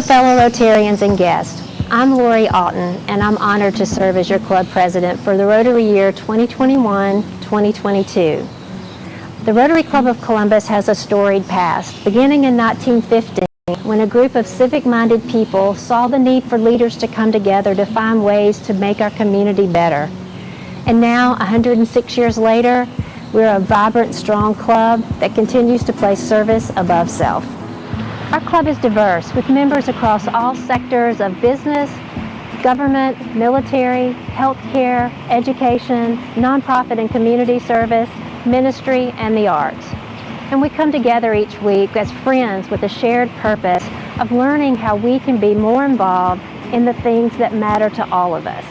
fellow Rotarians and guests. I'm Lori Alton, and I'm honored to serve as your club president for the Rotary year 2021-2022. The Rotary Club of Columbus has a storied past, beginning in 1915, when a group of civic-minded people saw the need for leaders to come together to find ways to make our community better. And now, 106 years later, we're a vibrant, strong club that continues to place service above self. Our club is diverse, with members across all sectors of business, government, military, healthcare, education, nonprofit and community service, ministry, and the arts. And we come together each week as friends with a shared purpose of learning how we can be more involved in the things that matter to all of us.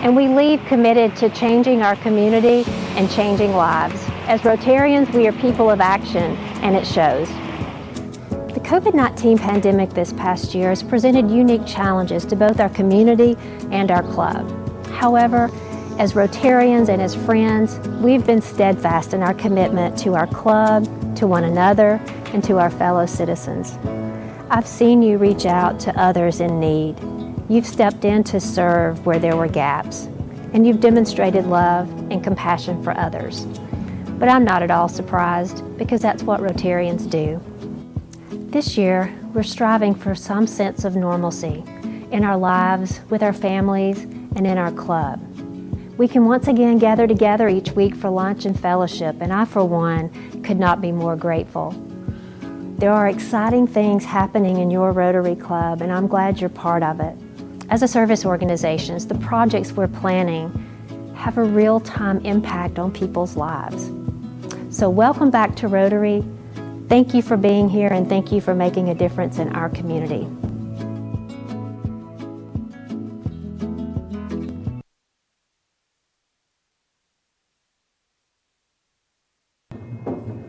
And we leave committed to changing our community and changing lives. As Rotarians, we are people of action, and it shows. The COVID-19 pandemic this past year has presented unique challenges to both our community and our club. However, as Rotarians and as friends, we've been steadfast in our commitment to our club, to one another, and to our fellow citizens. I've seen you reach out to others in need. You've stepped in to serve where there were gaps, and you've demonstrated love and compassion for others. But I'm not at all surprised, because that's what Rotarians do. This year, we're striving for some sense of normalcy in our lives, with our families, and in our club. We can once again gather together each week for lunch and fellowship, and I, for one, could not be more grateful. There are exciting things happening in your Rotary Club, and I'm glad you're part of it. As a service organization, the projects we're planning have a real-time impact on people's lives. So welcome back to Rotary. Thank you for being here, and thank you for making a difference in our community.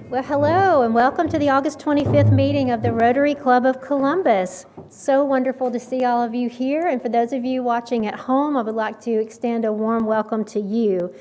Well, hello, and welcome to the August 25th meeting of the Rotary Club of Columbus. So wonderful to see all of you here, and for those of you watching at home, I would like to extend a warm welcome to you.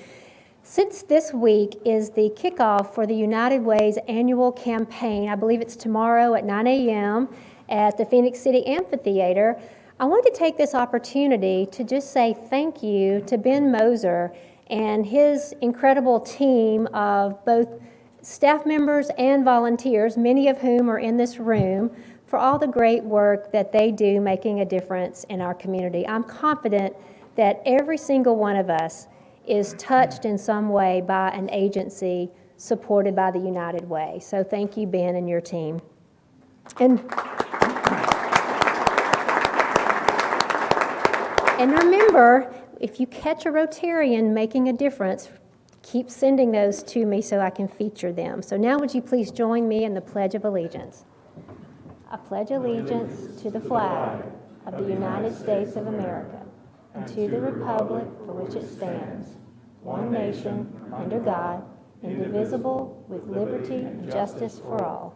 Since this week is the kickoff for the United Way's annual campaign, I believe it's tomorrow at 9 a.m. at the Phoenix City Amphitheater, I want to take this opportunity to just say thank you to Ben Moser and his incredible team of both staff members and volunteers, many of whom are in this room, for all the great work that they do making a difference in our community. I'm confident that every single one of us is touched in some way by an agency supported by the United Way. So thank you, Ben, and your team. And remember, if you catch a Rotarian making a difference, keep sending those to me so I can feature them. So now would you please join me in the Pledge of Allegiance. I pledge allegiance to the flag of the United States of America and to the republic for which it stands, one nation, under God, indivisible, with liberty and justice for all.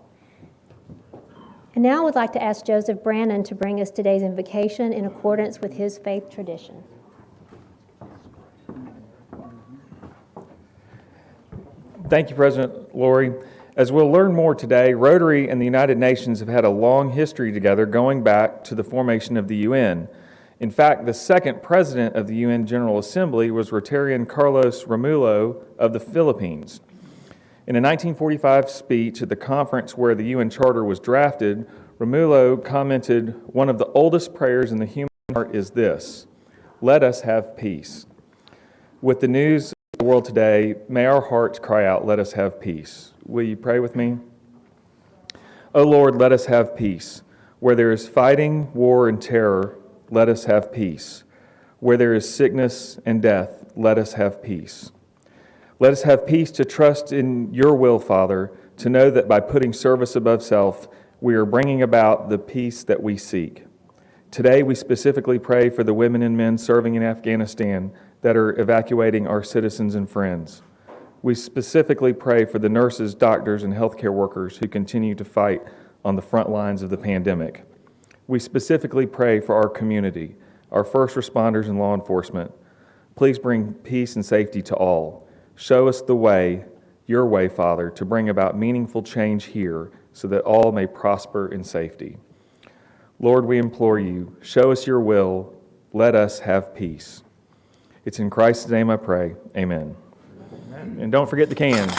And now I would like to ask Joseph Brannon to bring us today's invocation in accordance with his faith tradition. Thank you, President Lori. As we'll learn more today, Rotary and the United Nations have had a long history together going back to the formation of the UN. In fact, the second president of the UN General Assembly was Rotarian Carlos Romulo of the Philippines. In a 1945 speech at the conference where the UN Charter was drafted, Romulo commented, "One of the oldest prayers in the human heart is this: let us have peace." With the news of the world today, may our hearts cry out, "Let us have peace." Will you pray with me? O Lord, let us have peace. Where there is fighting, war, and terror, let us have peace. Where there is sickness and death, let us have peace. Let us have peace to trust in your will, Father, to know that by putting service above self, we are bringing about the peace that we seek. Today, we specifically pray for the women and men serving in Afghanistan that are evacuating our citizens and friends. We specifically pray for the nurses, doctors, and healthcare workers who continue to fight on the front lines of the pandemic. We specifically pray for our community, our first responders and law enforcement. Please bring peace and safety to all. Show us the way, your way, Father, to bring about meaningful change here so that all may prosper in safety. Lord, we implore you, show us your will, let us have peace. It's in Christ's name I pray, amen. And don't forget the cans.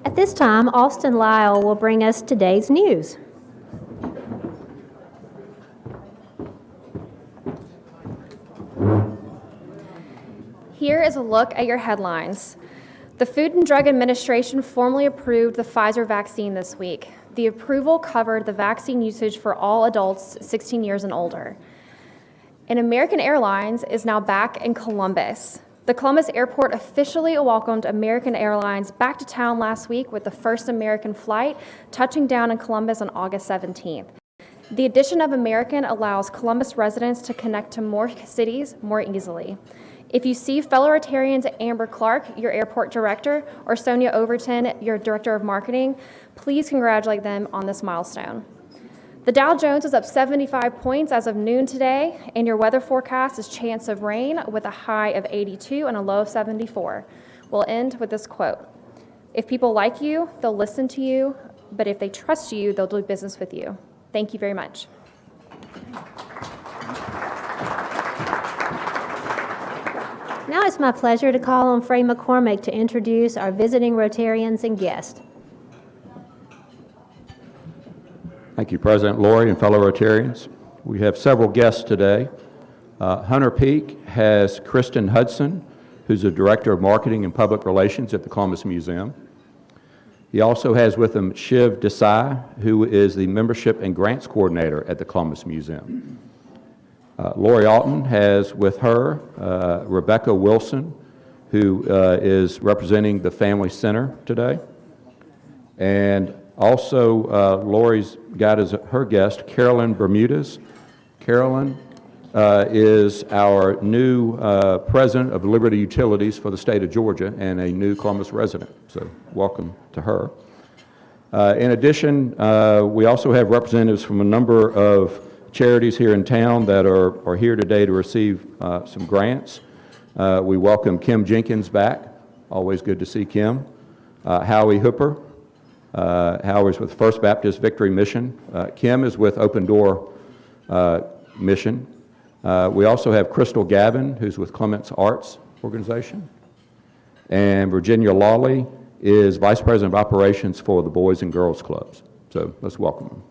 At this time, Austin Lyle will bring us today's news. Here is a look at your headlines. The Food and Drug Administration formally approved the Pfizer vaccine this week. The approval covered the vaccine usage for all adults 16 years and older. And American Airlines is now back in Columbus. The Columbus airport officially welcomed American Airlines back to town last week with the first American flight touching down in Columbus on August 17th. The addition of American allows Columbus residents to connect to more cities more easily. If you see fellow Rotarians Amber Clark, your airport director, or Sonia Overton, your director of marketing, please congratulate them on this milestone. The Dow Jones is up 75 points as of noon today, and your weather forecast is chance of rain with a high of 82 and a low of 74. We'll end with this quote. If people like you, they'll listen to you, but if they trust you, they'll do business with you. Thank you very much. Now it's my pleasure to call on Frey McCormick to introduce our visiting Rotarians and guests. Thank you, President Lori and fellow Rotarians. We have several guests today. Hunter Peak has Kristen Hudson, who's the Director of Marketing and Public Relations at the Columbus Museum. He also has with him Shiv Desai, who is the Membership and Grants Coordinator at the Columbus Museum. Lori Alton has with her Rebecca Wilson, who is representing the Family Center today. And also, Lori's got as her guest Carolyn Bermudez. Carolyn is our new president of Liberty Utilities for the state of Georgia and a new Columbus resident. So welcome to her. In addition, we also have representatives from a number of charities here in town that are here today to receive some grants. We welcome Kim Jenkins back. Always good to see Kim. Howie Hooper. Howie's with First Baptist Victory Mission. Kim is with Open Door Mission. We also have Crystal Gavin, who's with Clements Arts Organization. And Virginia Lawley is Vice President of Operations for the Boys and Girls Clubs. So let's welcome them.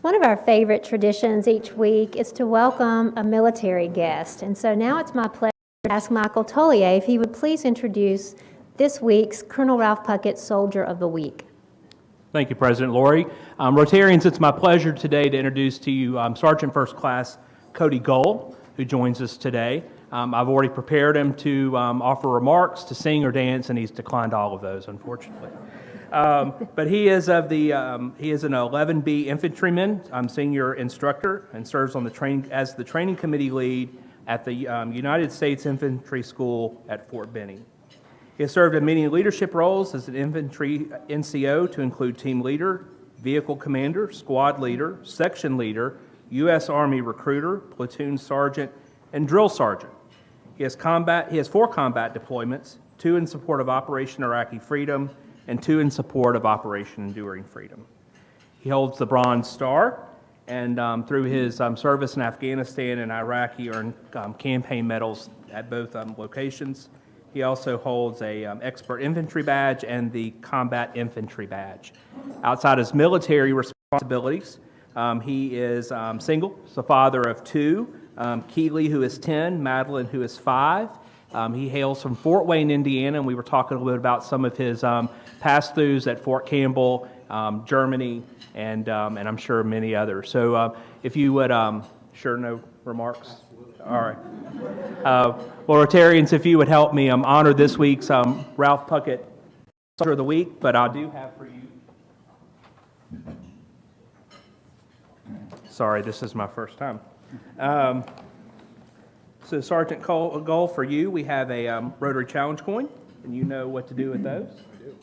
One of our favorite traditions each week is to welcome a military guest. And so now it's my pleasure to ask Michael Tullier if he would please introduce this week's Colonel Ralph Puckett Soldier of the Week. Thank you, President Lori. Rotarians, it's my pleasure today to introduce to you Sergeant First Class Cody Gull, who joins us today. I've already prepared him to offer remarks, to sing or dance, and he's declined all of those, unfortunately. But he is an 11B infantryman, senior instructor, and serves on the as the training committee lead at the United States Infantry School at Fort Benning. He has served in many leadership roles as an infantry NCO to include team leader, vehicle commander, squad leader, section leader, U.S. Army recruiter, platoon sergeant, and drill sergeant. He has 4 combat deployments, 2 in support of Operation Iraqi Freedom, and 2 in support of Operation Enduring Freedom. He holds the Bronze Star, and through his service in Afghanistan and Iraq, he earned campaign medals at both locations. He also holds a Expert Infantry Badge and the Combat Infantry Badge. Outside his military responsibilities, he is single. He's the father of 2, Keeley, who is 10, Madeline, who is 5. He hails from Fort Wayne, Indiana, and we were talking a little bit about some of his pass-throughs at Fort Campbell, Germany, and I'm sure many others. So if you would, sure, no remarks? All right. Well, Rotarians, if you would help me honor this week's Ralph Puckett Soldier of the Week, but I do have for you. Sorry, this is my first time. So Sergeant Gull, for you, we have a Rotary Challenge coin, and you know what to do with those. I do.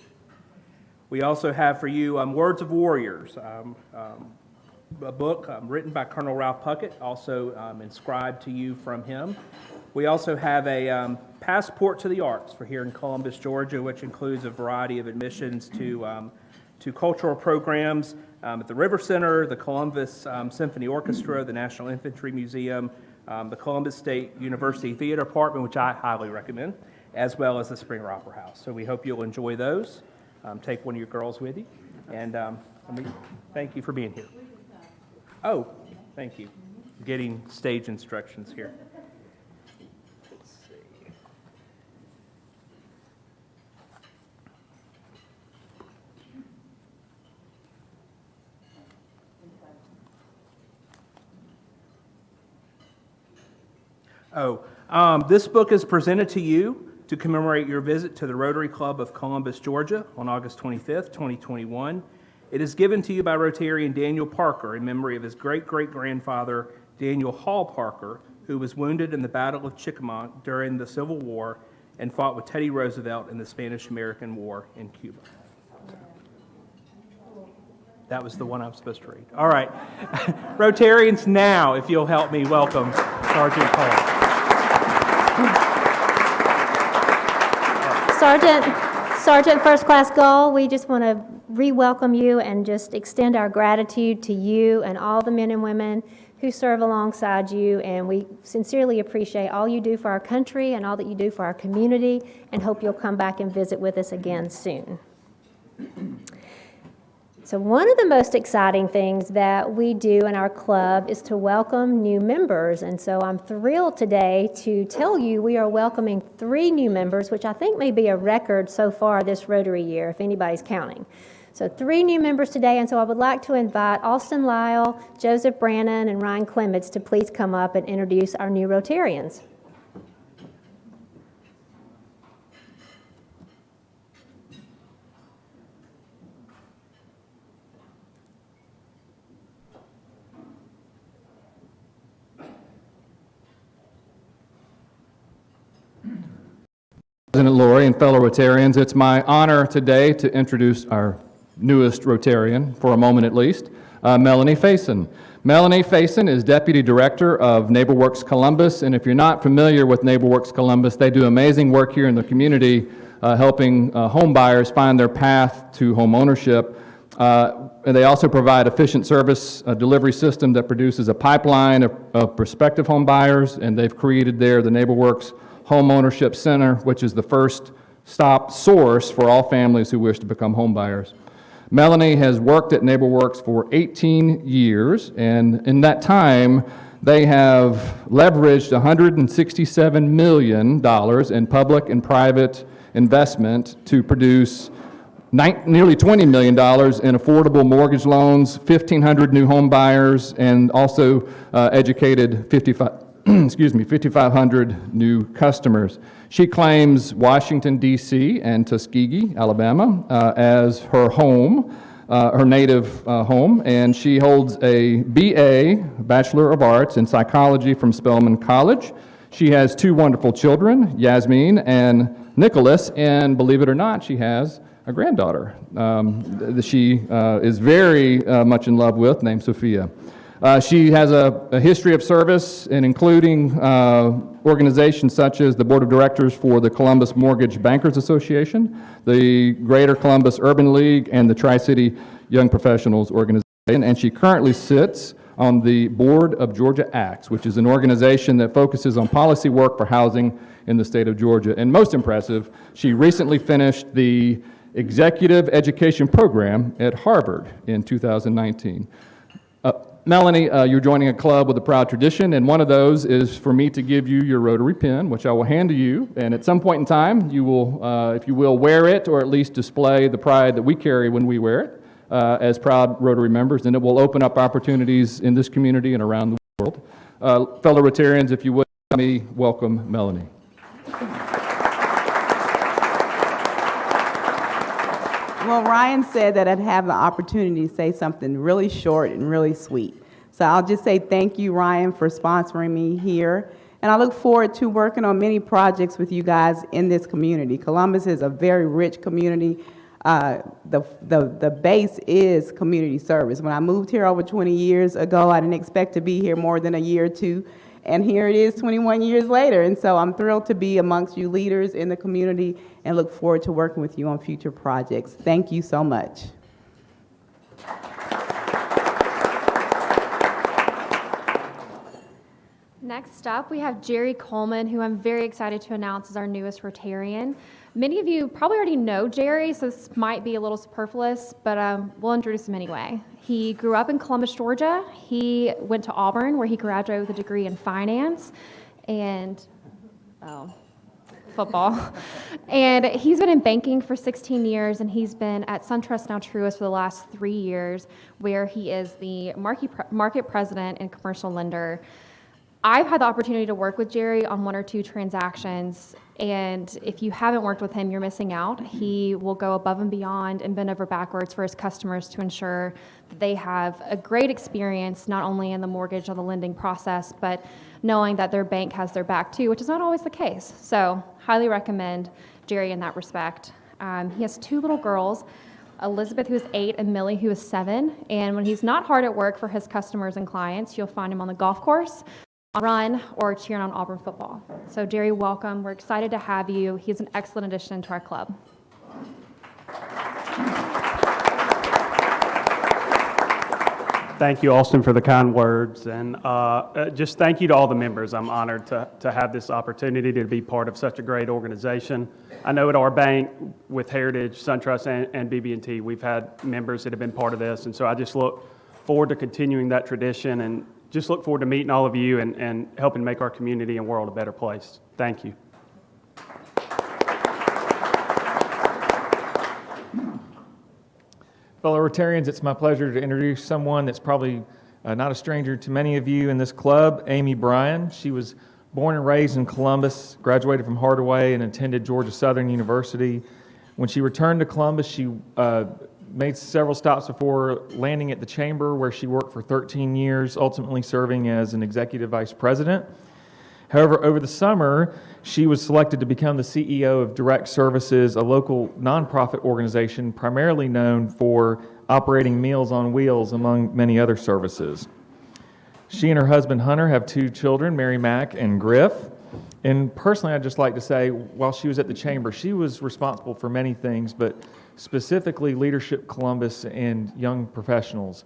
We also have for you Words of Warriors, a book written by Colonel Ralph Puckett, also inscribed to you from him. We also have a Passport to the Arts for here in Columbus, Georgia, which includes a variety of admissions to cultural programs at the River Center, the Columbus Symphony Orchestra, the National Infantry Museum, the Columbus State University Theater Department, which I highly recommend, as well as the Springer Opera House. So we hope you'll enjoy those. Take one of your girls with you. And thank you for being here. Oh, thank you. Getting stage instructions here. Let's see. This book is presented to you to commemorate your visit to the Rotary Club of Columbus, Georgia on August 25th, 2021. It is given to you by Rotarian Daniel Parker in memory of his great-great-grandfather, Daniel Hall Parker, who was wounded in the Battle of Chickamauga during the Civil War and fought with Teddy Roosevelt in the Spanish-American War in Cuba. That was the one I'm supposed to read. All right. Rotarians, now, if you'll help me welcome Sergeant Cole. Sergeant First Class Gull, we just want to re-welcome you and just extend our gratitude to you and all the men and women who serve alongside you, and we sincerely appreciate all you do for our country and all that you do for our community, and hope you'll come back and visit with us again soon. So one of the most exciting things that we do in our club is to welcome new members, and so I'm thrilled today to tell you we are welcoming 3 new members, which I think may be a record so far this Rotary year, if anybody's counting. So 3 new members today, and so I would like to invite Austin Lyle, Joseph Brannon, and Ryan Clements to please come up and introduce our new Rotarians. President Lori and fellow Rotarians, it's my honor today to introduce our newest Rotarian, for a moment at least, Melanie Faison. Melanie Faison is Deputy Director of NeighborWorks Columbus, and if you're not familiar with NeighborWorks Columbus, they do amazing work here in the community, helping home buyers find their path to home ownership. And they also provide efficient service delivery system that produces a pipeline of prospective home buyers, and they've created there the NeighborWorks Home Ownership Center, which is the first stop source for all families who wish to become home buyers. Melanie has worked at NeighborWorks for 18 years, and in that time, they have leveraged $167 million in public and private investment to produce nearly $20 million in affordable mortgage loans, 1,500 new home buyers, and also educated 5,500 new customers. She claims Washington, D.C. and Tuskegee, Alabama, as her home, her native home, and she holds a B.A., Bachelor of Arts in Psychology from Spelman College. She has 2 wonderful children, Yasmin and Nicholas, and believe it or not, she has a granddaughter she is very much in love with, named Sophia. She has a history of service, and including organizations such as the Board of Directors for the Columbus Mortgage Bankers Association, the Greater Columbus Urban League, and the Tri-City Young Professionals Organization. And she currently sits on the Board of Georgia Acts, which is an organization that focuses on policy work for housing in the state of Georgia. And most impressive, she recently finished the Executive Education Program at Harvard in 2019. Melanie, you're joining a club with a proud tradition, and one of those is for me to give you your Rotary pin, which I will hand to you, and at some point in time, you will, if you will, wear it, or at least display the pride that we carry when we wear it as proud Rotary members, and it will open up opportunities in this community and around the world. Fellow Rotarians, if you would, let me welcome Melanie. Well, Ryan said that I'd have the opportunity to say something really short and really sweet. So I'll just say thank you, Ryan, for sponsoring me here. And I look forward to working on many projects with you guys in this community. Columbus is a very rich community. The base is community service. When I moved here over 20 years ago, I didn't expect to be here more than a year or 2. And here it is 21 years later. And so I'm thrilled to be amongst you leaders in the community and look forward to working with you on future projects. Thank you so much. Next up, we have Jerry Coleman, who I'm very excited to announce is our newest Rotarian. Many of you probably already know Jerry, so this might be a little superfluous, but we'll introduce him anyway. He grew up in Columbus, Georgia. He went to Auburn, where he graduated with a degree in finance and football. And he's been in banking for 16 years, and he's been at SunTrust now Truist for the last 3 years, where he is the market president and commercial lender. I've had the opportunity to work with Jerry on 1 or 2 transactions, and if you haven't worked with him, you're missing out. He will go above and beyond and bend over backwards for his customers to ensure that they have a great experience, not only in the mortgage or the lending process, but knowing that their bank has their back too, which is not always the case. So highly recommend Jerry in that respect. He has 2 little girls, Elizabeth, who is 8, and Millie, who is 7. And when he's not hard at work for his customers and clients, you'll find him on the golf course, run, or cheering on Auburn football. So Jerry, welcome. We're excited to have you. He's an excellent addition to our club. Thank you, Austin, for the kind words, and just thank you to all the members. I'm honored to have this opportunity to be part of such a great organization. I know at our bank, with Heritage, SunTrust, and BB&T, we've had members that have been part of this, and so I just look forward to continuing that tradition and just look forward to meeting all of you and helping make our community and world a better place. Thank you. Fellow Rotarians, it's my pleasure to introduce someone that's probably not a stranger to many of you in this club, Amy Bryan. She was born and raised in Columbus, graduated from Hardaway, and attended Georgia Southern University. When she returned to Columbus, she made several stops before landing at the Chamber, where she worked for 13 years, ultimately serving as an executive vice president. However, over the summer, she was selected to become the CEO of Direct Services, a local nonprofit organization primarily known for operating Meals on Wheels, among many other services. She and her husband, Hunter, have 2 children, Mary Mack and Griff. And personally, I'd just like to say, while she was at the Chamber, she was responsible for many things, but specifically Leadership Columbus and young professionals,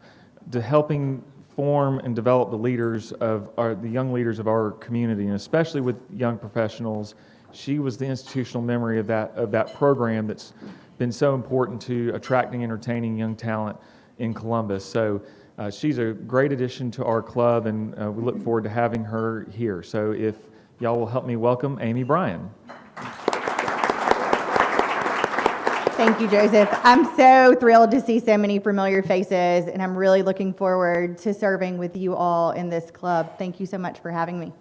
to helping form and develop the young leaders of our community, and especially with young professionals. She was the institutional memory of that program that's been so important to attracting and entertaining young talent in Columbus. So she's a great addition to our club, and we look forward to having her here. So if y'all will help me welcome Amy Bryan. Thank you, Joseph. I'm so thrilled to see so many familiar faces, and I'm really looking forward to serving with you all in this club. Thank you so much for having me.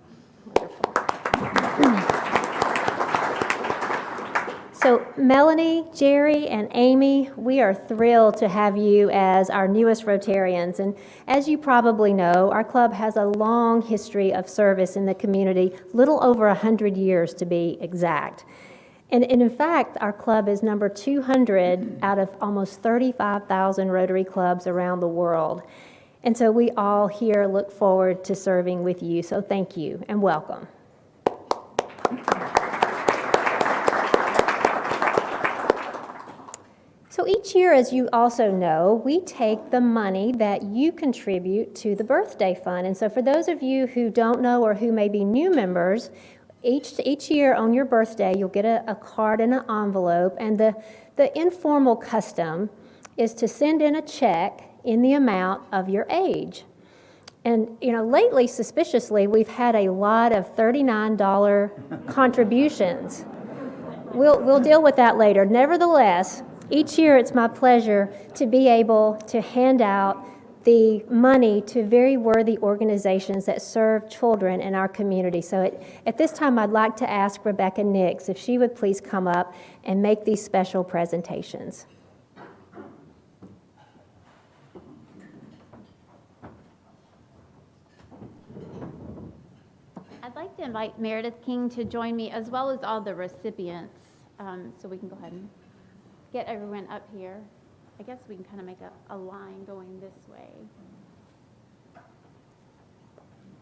So Melanie, Jerry, and Amy, we are thrilled to have you as our newest Rotarians. And as you probably know, our club has a long history of service in the community, little over 100 years to be exact. And in fact, our club is number 200 out of almost 35,000 Rotary clubs around the world. And so we all here look forward to serving with you. So thank you and welcome. So each year, as you also know, we take the money that you contribute to the birthday fund. And so for those of you who don't know or who may be new members, each year on your birthday, you'll get a card and an envelope, and the informal custom is to send in a check in the amount of your age. And lately, suspiciously, we've had a lot of $39 contributions. We'll deal with that later. Nevertheless, each year it's my pleasure to be able to hand out the money to very worthy organizations that serve children in our community. So at this time, I'd like to ask Rebecca Nix if she would please come up and make these special presentations. I'd like to invite Meredith King to join me, as well as all the recipients, so we can go ahead and get everyone up here. I guess we can kind of make a line going this way.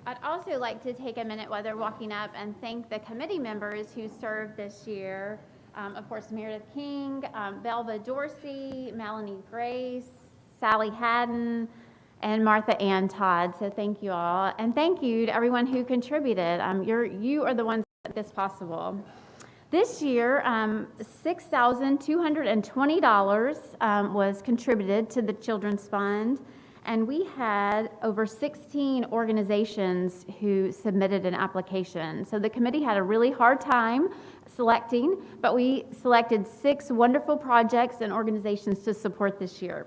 I'd also like to take a minute while they're walking up and thank the committee members who served this year. Of course, Meredith King, Belva Dorsey, Melanie Grace, Sally Haddon, and Martha Ann Todd. So thank you all. And thank you to everyone who contributed. You are the ones that make this possible. This year, $6,220 was contributed to the Children's Fund. And we had over 16 organizations who submitted an application. So the committee had a really hard time selecting, but we selected 6 wonderful projects and organizations to support this year.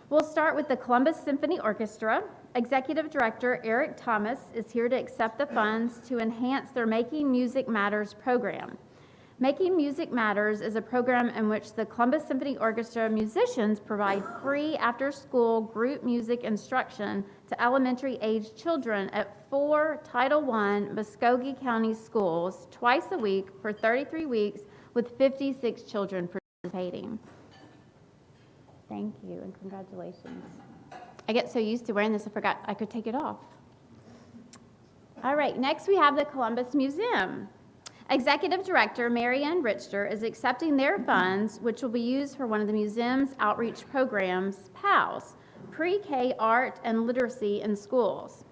We'll start with the Columbus Symphony Orchestra. Executive Director Eric Thomas is here to accept the funds to enhance their Making Music Matters program. Making Music Matters is a program in which the Columbus Symphony Orchestra musicians provide free after-school group music instruction to elementary-aged children at 4 Title I Muscogee County schools twice a week for 33 weeks with 56 children participating. Thank you and congratulations. I get so used to wearing this, I forgot I could take it off. All right, next we have the Columbus Museum. Executive Director Marianne Richter is accepting their funds, which will be used for one of the museum's outreach programs, PALS, Pre-K Art and Literacy in Schools.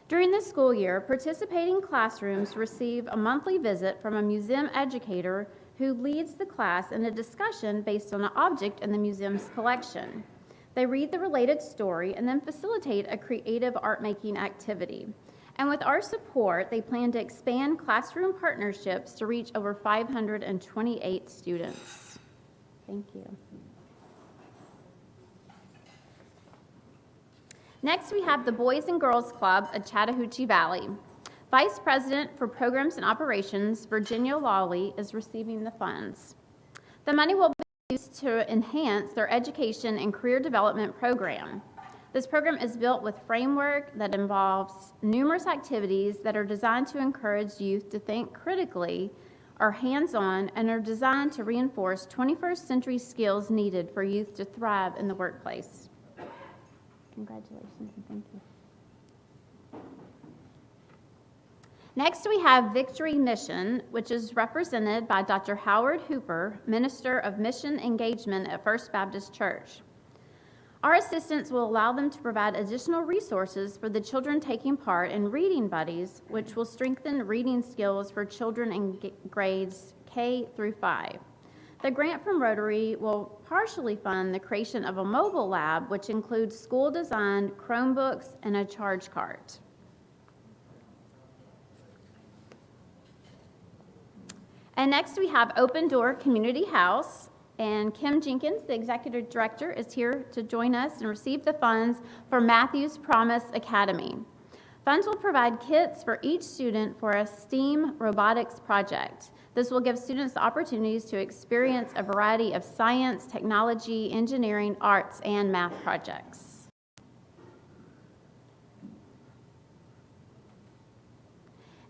During the school year, participating classrooms receive a monthly visit from a museum educator who leads the class in a discussion based on an object in the museum's collection. They read the related story and then facilitate a creative art-making activity. And with our support, they plan to expand classroom partnerships to reach over 528 students. Thank you. Next, we have the Boys and Girls Club at Chattahoochee Valley. Vice President for Programs and Operations, Virginia Lawley, is receiving the funds. The money will be used to enhance their education and career development program. This program is built with framework that involves numerous activities that are designed to encourage youth to think critically, are hands-on, and are designed to reinforce 21st century skills needed for youth to thrive in the workplace. Congratulations and thank you. Next, we have Victory Mission, which is represented by Dr. Howard Hooper, Minister of Mission Engagement at First Baptist Church. Our assistance will allow them to provide additional resources for the children taking part in Reading Buddies, which will strengthen reading skills for children in grades K through 5. The grant from Rotary will partially fund the creation of a mobile lab, which includes school-designed Chromebooks and a charge cart. And next we have Open Door Community House. And Kim Jenkins, the Executive Director, is here to join us and receive the funds for Matthew's Promise Academy. Funds will provide kits for each student for a STEAM robotics project. This will give students the opportunities to experience a variety of science, technology, engineering, arts, and math projects.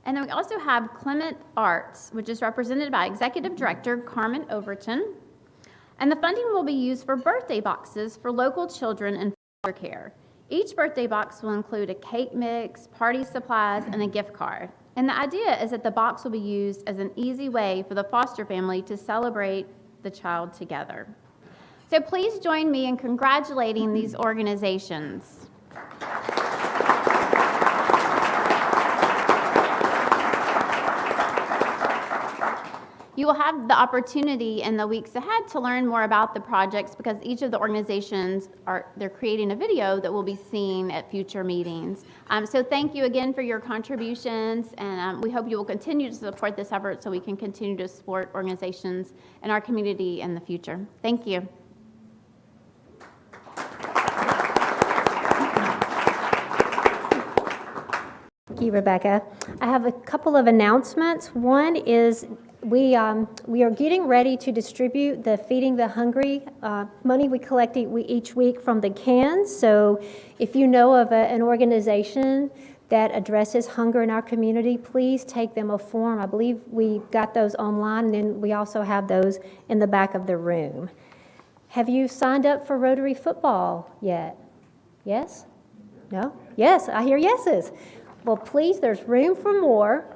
And then we also have Clement Arts, which is represented by Executive Director Carmen Overton. And the funding will be used for birthday boxes for local children in foster care. Each birthday box will include a cake mix, party supplies, and a gift card. And the idea is that the box will be used as an easy way for the foster family to celebrate the child together. So please join me in congratulating these organizations. You will have the opportunity in the weeks ahead to learn more about the projects because each of the organizations they're creating a video that will be seen at future meetings. So thank you again for your contributions, and we hope you will continue to support this effort so we can continue to support organizations in our community in the future. Thank you. Thank you, Rebecca. I have a couple of announcements. One is we are getting ready to distribute the Feeding the Hungry money we collect each week from the cans. So if you know of an organization that addresses hunger in our community, please take them a form. I believe we got those online, and then we also have those in the back of the room. Have you signed up for Rotary football yet? Yes? No? Yes, I hear yeses. Well, please, there's room for more.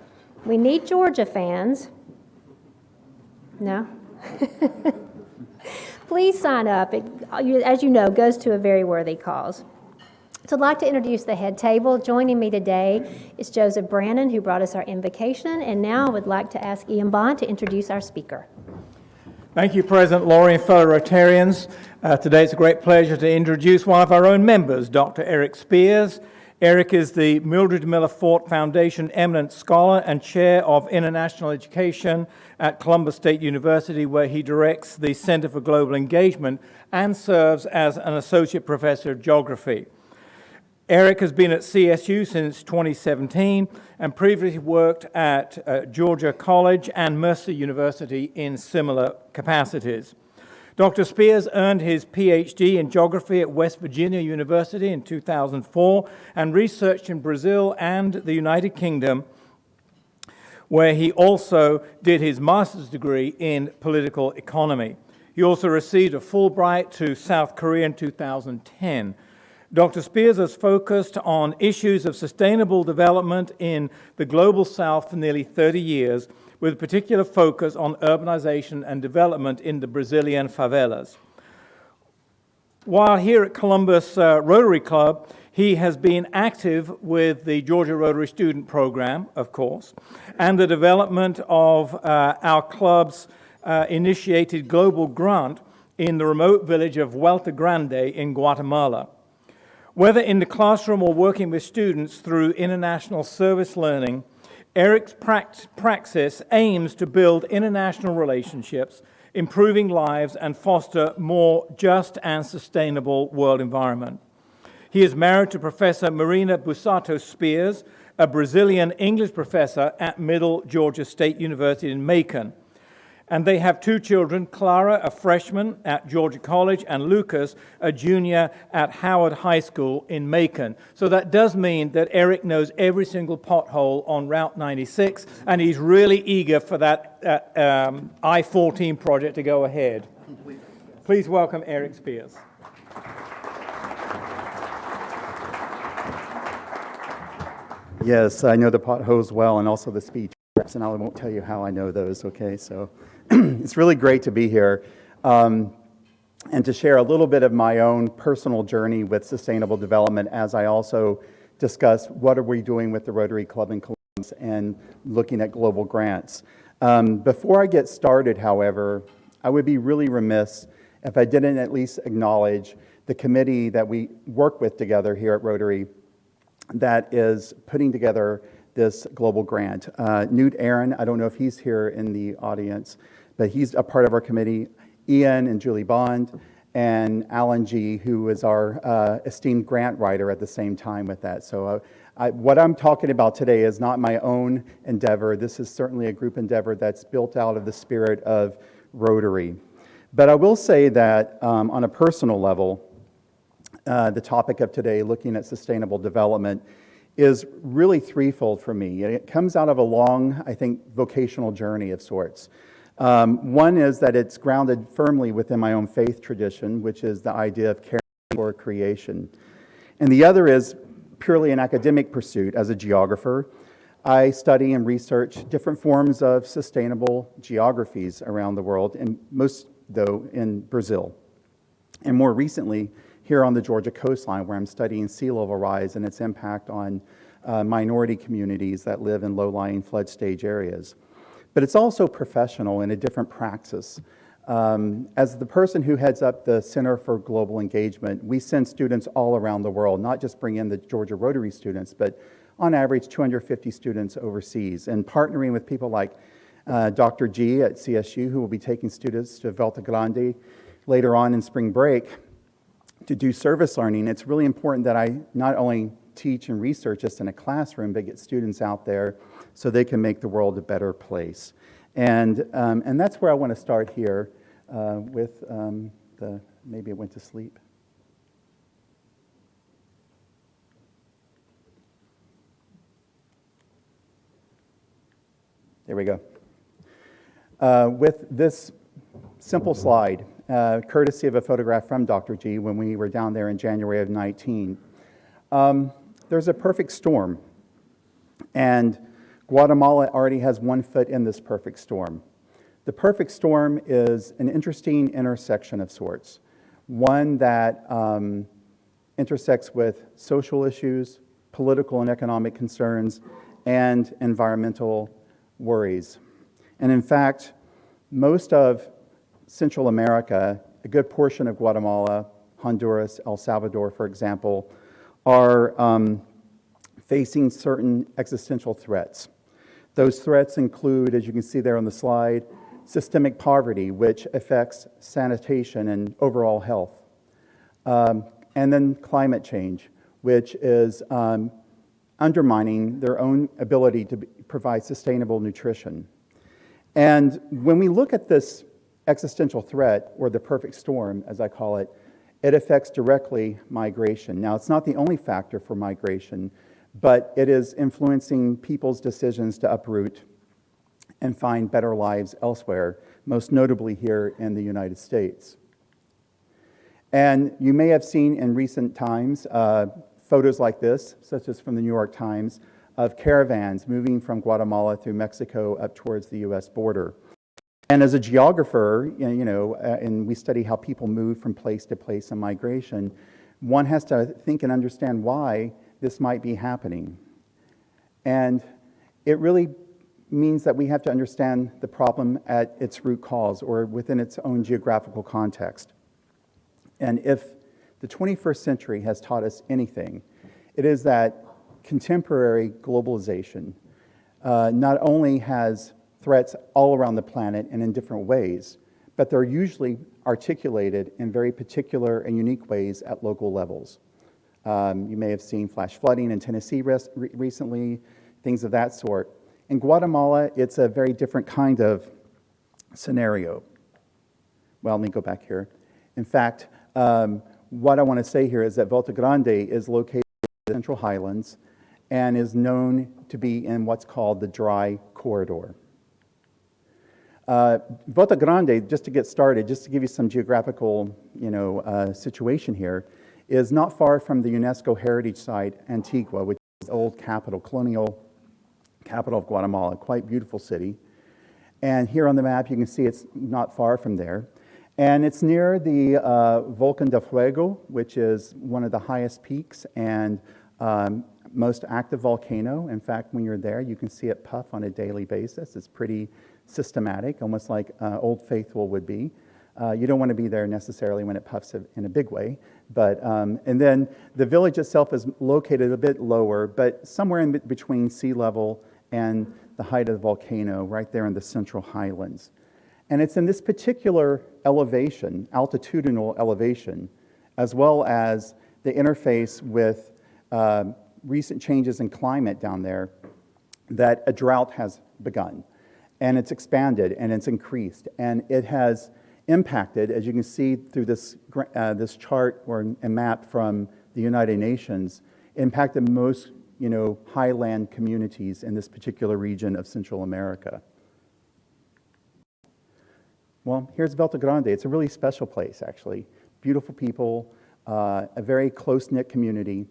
We need Georgia fans. No? Please sign up. It, as you know, goes to a very worthy cause. So I'd like to introduce the head table. Joining me today is Joseph Brannon, who brought us our invocation, and now I would like to ask Ian Bond to introduce our speaker. Thank you, President Laurie and fellow Rotarians. Today it's a great pleasure to introduce one of our own members, Dr. Eric Spears. Eric is the Mildred Miller Fort Foundation Eminent Scholar and Chair of International Education at Columbus State University, where he directs the Center for Global Engagement and serves as an Associate Professor of Geography. Eric has been at CSU since 2017 and previously worked at Georgia College and Mercer University in similar capacities. Dr. Spears earned his PhD in geography at West Virginia University in 2004 and researched in Brazil and the United Kingdom, where he also did his master's degree in political economy. He also received a Fulbright to South Korea in 2010. Dr. Spears has focused on issues of sustainable development in the Global South for nearly 30 years, with a particular focus on urbanization and development in the Brazilian favelas. While here at Columbus Rotary Club, he has been active with the Georgia Rotary Student Program, of course, and the development of our club's initiated global grant in the remote village of Vuelta Grande in Guatemala. Whether in the classroom or working with students through international service learning, Eric's praxis aims to build international relationships, improving lives, and foster more just and sustainable world environment. He is married to Professor Marina Bussato Spears, a Brazilian English professor at Middle Georgia State University in Macon. And they have two children, Clara, a freshman at Georgia College, and Lucas, a junior at Howard High School in Macon. So that does mean that Eric knows every single pothole on Route 96, and he's really eager for that I-14 project to go ahead. Please welcome Eric Spears. Yes, I know the potholes well, and also the speed traps, and I won't tell you how I know those, okay? So it's really great to be here and to share a little bit of my own personal journey with sustainable development, as I also discuss what are we doing with the Rotary Club in Columbus and looking at global grants. Before I get started, however, I would be really remiss if I didn't at least acknowledge the committee that we work with together here at Rotary that is putting together this global grant. Newt Aaron, I don't know if he's here in the audience, but he's a part of our committee. Ian and Julie Bond, and Alan G., who is our esteemed grant writer at the same time with that. So what I'm talking about today is not my own endeavor. This is certainly a group endeavor that's built out of the spirit of Rotary. But I will say that on a personal level, the topic of today, looking at sustainable development, is really threefold for me. It comes out of a long, I think, vocational journey of sorts. One is that it's grounded firmly within my own faith tradition, which is the idea of caring for creation. And the other is purely an academic pursuit as a geographer. I study and research different forms of sustainable geographies around the world, and most, though, in Brazil. And more recently, here on the Georgia coastline, where I'm studying sea level rise and its impact on minority communities that live in low-lying flood stage areas. But it's also professional in a different praxis. As the person who heads up the Center for Global Engagement, we send students all around the world, not just bring in the Georgia Rotary students, but on average 250 students overseas, and partnering with people like Dr. G at CSU, who will be taking students to Vuelta Grande later on in spring break to do service learning. It's really important that I not only teach and research just in a classroom, but get students out there so they can make the world a better place. And that's where I want to start here with maybe it went to sleep. There we go. With this simple slide, courtesy of a photograph from Dr. G when we were down there in January of 19. There's a perfect storm And Guatemala already has one foot in this perfect storm. The perfect storm is an interesting intersection of sorts, one that intersects with social issues, political and economic concerns, and environmental worries. And in fact, most of Central America, a good portion of Guatemala, Honduras, El Salvador, for example, are facing certain existential threats. Those threats include, as you can see there on the slide, systemic poverty, which affects sanitation and overall health. And then climate change, which is undermining their own ability to provide sustainable nutrition. And when we look at this existential threat, or the perfect storm, as I call it, it affects directly migration. Now, it's not the only factor for migration, but it is influencing people's decisions to uproot and find better lives elsewhere, most notably here in the United States. And you may have seen in recent times photos like this, such as from the New York Times, of caravans moving from Guatemala through Mexico up towards the US border. And as a geographer, and we study how people move from place to place in migration, one has to think and understand why this might be happening. And it really means that we have to understand the problem at its root cause, or within its own geographical context. And if the 21st century has taught us anything, it is that contemporary globalization not only has threats all around the planet and in different ways, but they're usually articulated in very particular and unique ways at local levels. You may have seen flash flooding in Tennessee recently, things of that sort. In Guatemala, it's a very different kind of scenario. Well, let me go back here. In fact, what I want to say here is that Vuelta Grande is located in the Central Highlands and is known to be in what's called the dry corridor. Vuelta Grande, just to get started, just to give you some geographical situation here, is not far from the UNESCO heritage site Antigua, which is the old capital, colonial capital of Guatemala, quite beautiful city. And here on the map, you can see it's not far from there. And it's near the Volcán de Fuego, which is one of the highest peaks and most active volcano. In fact, when you're there, you can see it puff on a daily basis. It's pretty systematic, almost like Old Faithful would be. You don't want to be there necessarily when it puffs in a big way. But, and then the village itself is located a bit lower, but somewhere in between sea level and the height of the volcano, right there in the Central Highlands. And it's in this particular elevation, altitudinal elevation, as well as the interface with recent changes in climate down there, that a drought has begun. And it's expanded and it's increased. And it has impacted, as you can see through this chart or a map from the United Nations, impacted most highland communities in this particular region of Central America. Well, here's Vuelta Grande. It's a really special place, actually. Beautiful people, a very close-knit community.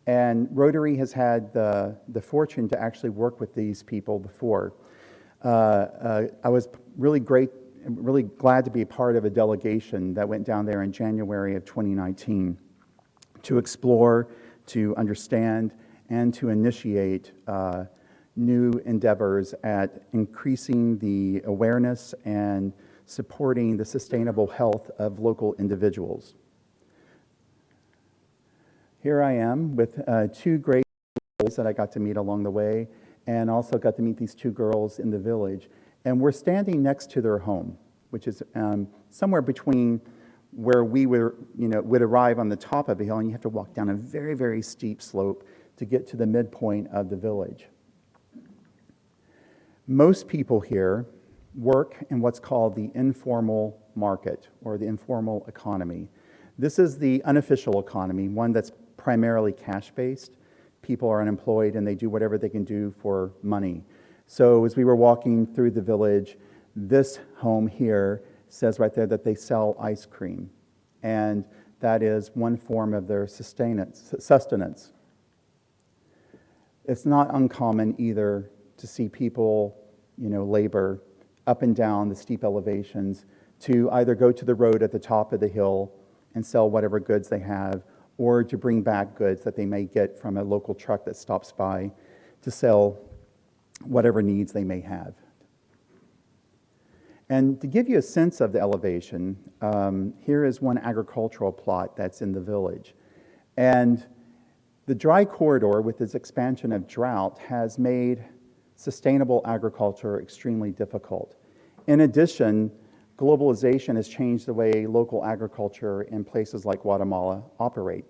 And Rotary has had the fortune to actually work with these people before. I was really glad to be a part of a delegation that went down there in January of 2019 to explore, to understand, and to initiate new endeavors at increasing the awareness and supporting the sustainable health of local individuals. Here I am with two great girls that I got to meet along the way, and also got to meet these two girls in the village. And we're standing next to their home, which is somewhere between where we would arrive on the top of a hill, and you have to walk down a very, very steep slope to get to the midpoint of the village. Most people here work in what's called the informal market, or the informal economy. This is the unofficial economy, one that's primarily cash-based. People are unemployed and they do whatever they can do for money. So as we were walking through the village, this home here says right there that they sell ice cream. And that is one form of their sustenance. It's not uncommon either to see people, labor up and down the steep elevations to either go to the road at the top of the hill and sell whatever goods they have, or to bring back goods that they may get from a local truck that stops by to sell whatever needs they may have. And to give you a sense of the elevation, here is one agricultural plot that's in the village. And the dry corridor, with its expansion of drought, has made sustainable agriculture extremely difficult. In addition, globalization has changed the way local agriculture in places like Guatemala operate.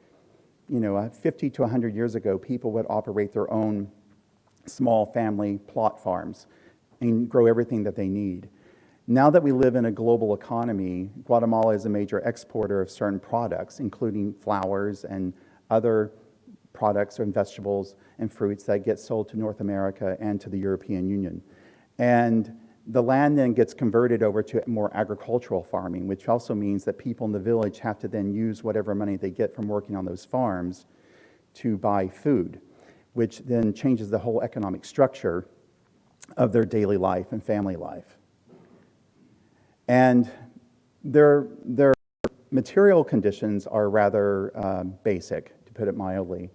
50 to 100 years ago, people would operate their own small family plot farms and grow everything that they need. Now that we live in a global economy, Guatemala is a major exporter of certain products, including flowers and other products and vegetables and fruits that get sold to North America and to the European Union. And the land then gets converted over to more agricultural farming, which also means that people in the village have to then use whatever money they get from working on those farms to buy food, which then changes the whole economic structure of their daily life and family life. And their material conditions are rather basic, to put it mildly.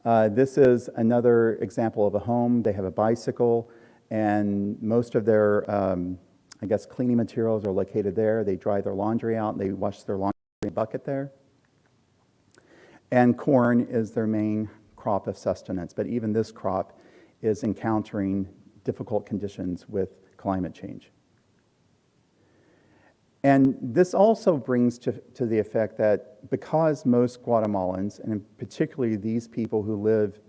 This is another example of a home. They have a bicycle, and most of their, cleaning materials are located there. They dry their laundry out, and they wash their laundry in a bucket there. And corn is their main crop of sustenance, but even this crop is encountering difficult conditions with climate change. And this also brings to the effect that because most Guatemalans, and particularly these people who live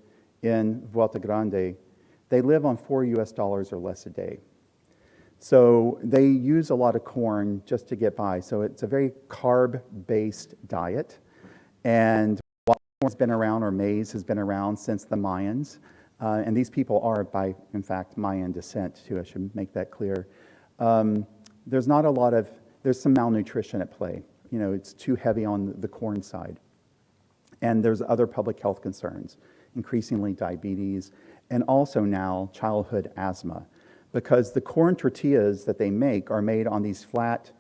in Vuelta Grande, they live on $4 or less a day. So they use a lot of corn just to get by. So it's a very carb-based diet. And while corn's been around, or maize has been around since the Mayans, and these people are by, in fact, Mayan descent too, I should make that clear. There's some malnutrition at play. It's too heavy on the corn side. And there's other public health concerns, increasingly diabetes, and also now childhood asthma, because the corn tortillas that they make are made on these flat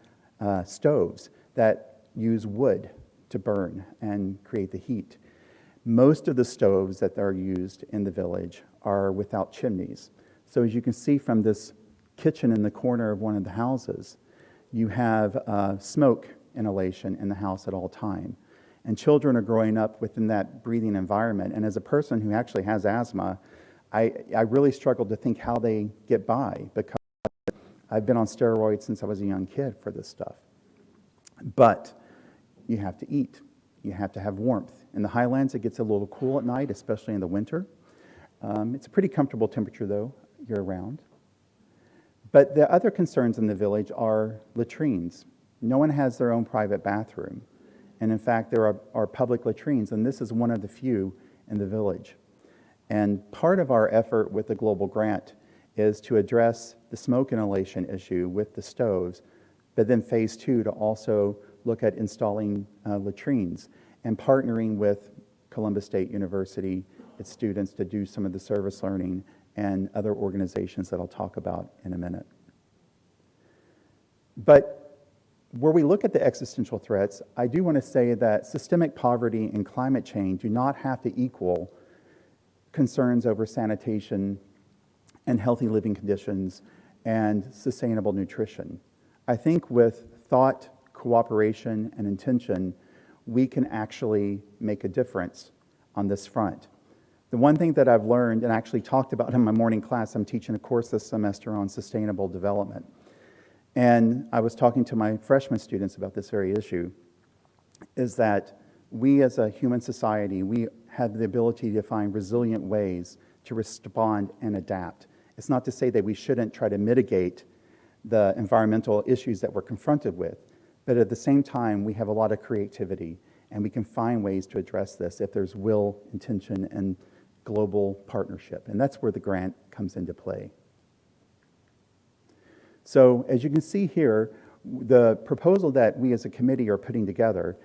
stoves that use wood to burn and create the heat. Most of the stoves that are used in the village are without chimneys. So as you can see from this kitchen in the corner of one of the houses, you have smoke inhalation in the house at all time. And children are growing up within that breathing environment. And as a person who actually has asthma, I really struggle to think how they get by, because I've been on steroids since I was a young kid for this stuff. But you have to eat. You have to have warmth. In the highlands, it gets a little cool at night, especially in the winter. It's a pretty comfortable temperature, though, year-round. But the other concerns in the village are latrines. No one has their own private bathroom. And in fact, there are public latrines, and this is one of the few in the village. And part of our effort with the Global Grant is to address the smoke inhalation issue with the stoves, but then phase 2 to also look at installing latrines and partnering with Columbus State University, its students, to do some of the service learning and other organizations that I'll talk about in a minute. But where we look at the existential threats, I do want to say that systemic poverty and climate change do not have to equal concerns over sanitation and healthy living conditions and sustainable nutrition. I think with thought, cooperation, and intention, we can actually make a difference on this front. The one thing that I've learned and actually talked about in my morning class, I'm teaching a course this semester on sustainable development. And I was talking to my freshman students about this very issue, is that we as a human society, we have the ability to find resilient ways to respond and adapt. It's not to say that we shouldn't try to mitigate the environmental issues that we're confronted with, but at the same time, we have a lot of creativity, and we can find ways to address this if there's will, intention, and global partnership. And that's where the grant comes into play. So as you can see here, the proposal that we as a committee are putting together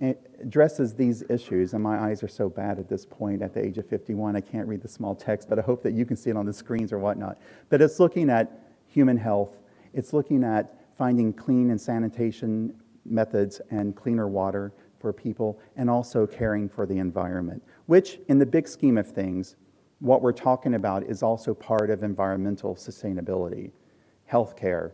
addresses these issues, and my eyes are so bad at this point at the age of 51, I can't read the small text, but I hope that you can see it on the screens or whatnot. But it's looking at human health, it's looking at finding clean and sanitation methods and cleaner water for people, and also caring for the environment, which in the big scheme of things, what we're talking about is also part of environmental sustainability, healthcare,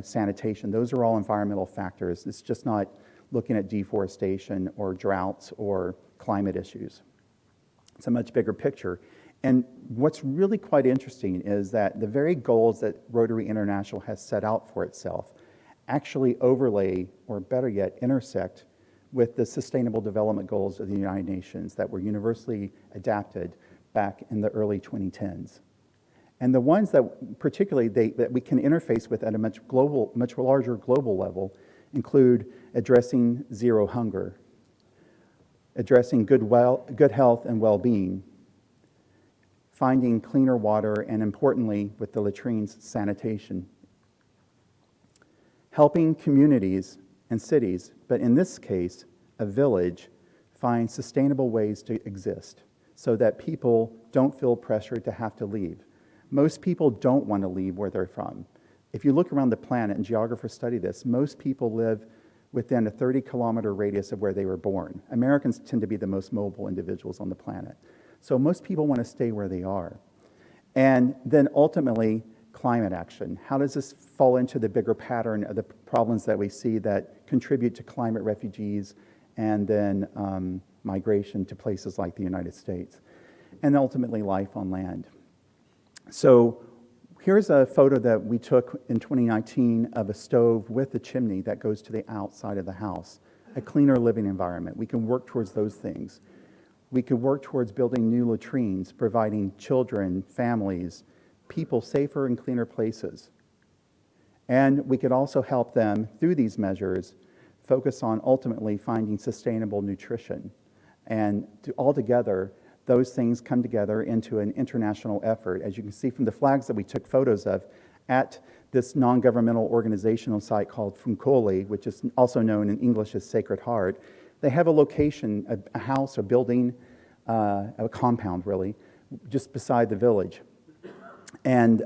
sanitation. Those are all environmental factors. It's just not looking at deforestation or droughts or climate issues. It's a much bigger picture. And what's really quite interesting is that the very goals that Rotary International has set out for itself actually overlay, or better yet, intersect with the Sustainable Development Goals of the United Nations that were universally adapted back in the early 2010s. And the ones that particularly that we can interface with at a much larger global level include addressing zero hunger, addressing good health and well-being, finding cleaner water, and importantly, with the latrines, sanitation, helping communities and cities, but in this case, a village, find sustainable ways to exist so that people don't feel pressured to have to leave. Most people don't want to leave where they're from. If you look around the planet, and geographers study this, most people live within a 30-kilometer radius of where they were born. Americans tend to be the most mobile individuals on the planet. So most people want to stay where they are. And then ultimately, climate action. How does this fall into the bigger pattern of the problems that we see that contribute to climate refugees and then migration to places like the United States? And ultimately, life on land. So here's a photo that we took in 2019 of a stove with a chimney that goes to the outside of the house, a cleaner living environment. We can work towards those things. We could work towards building new latrines, providing children, families, people safer and cleaner places. And we could also help them, through these measures, focus on ultimately finding sustainable nutrition. And altogether, those things come together into an international effort. As you can see from the flags that we took photos of at this non-governmental organizational site called Funcoli, which is also known in English as Sacred Heart, they have a location, a house, a building, a compound really, just beside the village. And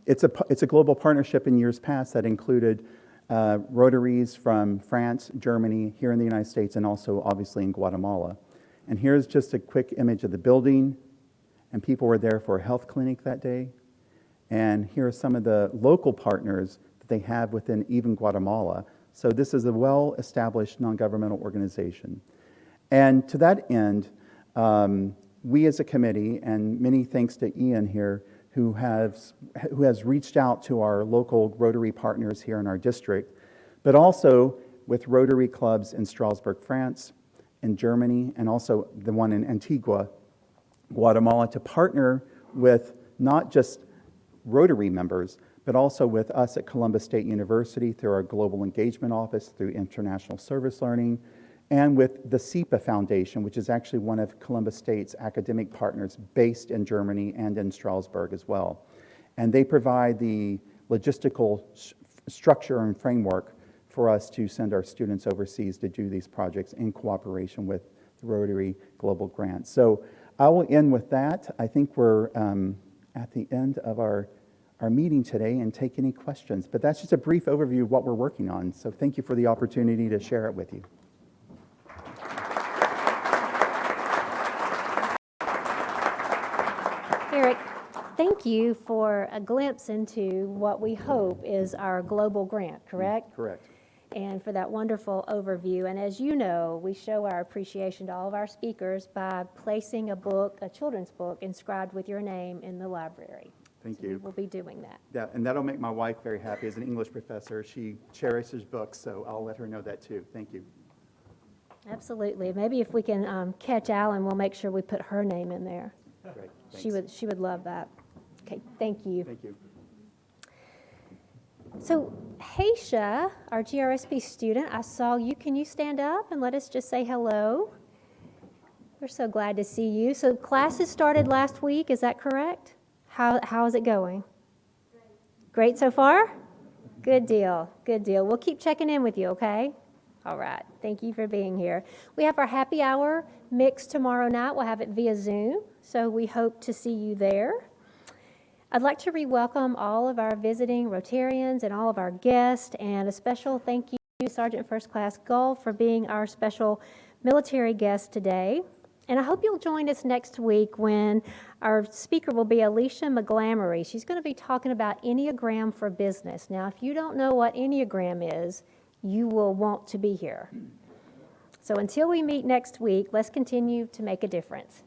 it's a global partnership in years past that included Rotaries from France, Germany, here in the United States, and also obviously in Guatemala. And here's just a quick image of the building, and people were there for a health clinic that day. And here are some of the local partners that they have within even Guatemala. So this is a well-established non-governmental organization. And to that end, we as a committee, and many thanks to Ian here, who has reached out to our local Rotary partners here in our district, but also with Rotary clubs in Strasbourg, France, in Germany, and also the one in Antigua, Guatemala, to partner with not just Rotary members, but also with us at Columbus State University through our Global Engagement Office, through International Service Learning, and with the CEPA Foundation, which is actually one of Columbus State's academic partners based in Germany and in Strasbourg as well. And they provide the logistical structure and framework for us to send our students overseas to do these projects in cooperation with the Rotary Global Grant. So I will end with that. I think we're at the end of our meeting today and take any questions. But that's just a brief overview of what we're working on. So thank you for the opportunity to share it with you. Eric, thank you for a glimpse into what we hope is our global grant, correct? Correct. And for that wonderful overview. And as you know, we show our appreciation to all of our speakers by placing a book, a children's book, inscribed with your name in the library. Thank you. We'll be doing that. Yeah, and that'll make my wife very happy. As an English professor, she cherishes books, so I'll let her know that too. Thank you. Absolutely. Maybe if we can catch Alan, we'll make sure we put her name in there. Great. She would love that. Okay, thank you. Thank you. So, Haysha, our GRSP student, I saw you. Can you stand up and let us just say hello? We're so glad to see you. So classes started last week, is that correct? How is it going? Great so far? Good deal, good deal. We'll keep checking in with you, okay? All right, thank you for being here. We have our happy hour mix tomorrow night. We'll have it via Zoom, so we hope to see you there. I'd like to re-welcome all of our visiting Rotarians and all of our guests, and a special thank you to Sergeant First Class Gull for being our special military guest today. And I hope you'll join us next week when our speaker will be Alicia McGlamory. She's going to be talking about Enneagram for Business. Now, if you don't know what Enneagram is, you will want to be here. So until we meet next week, let's continue to make a difference.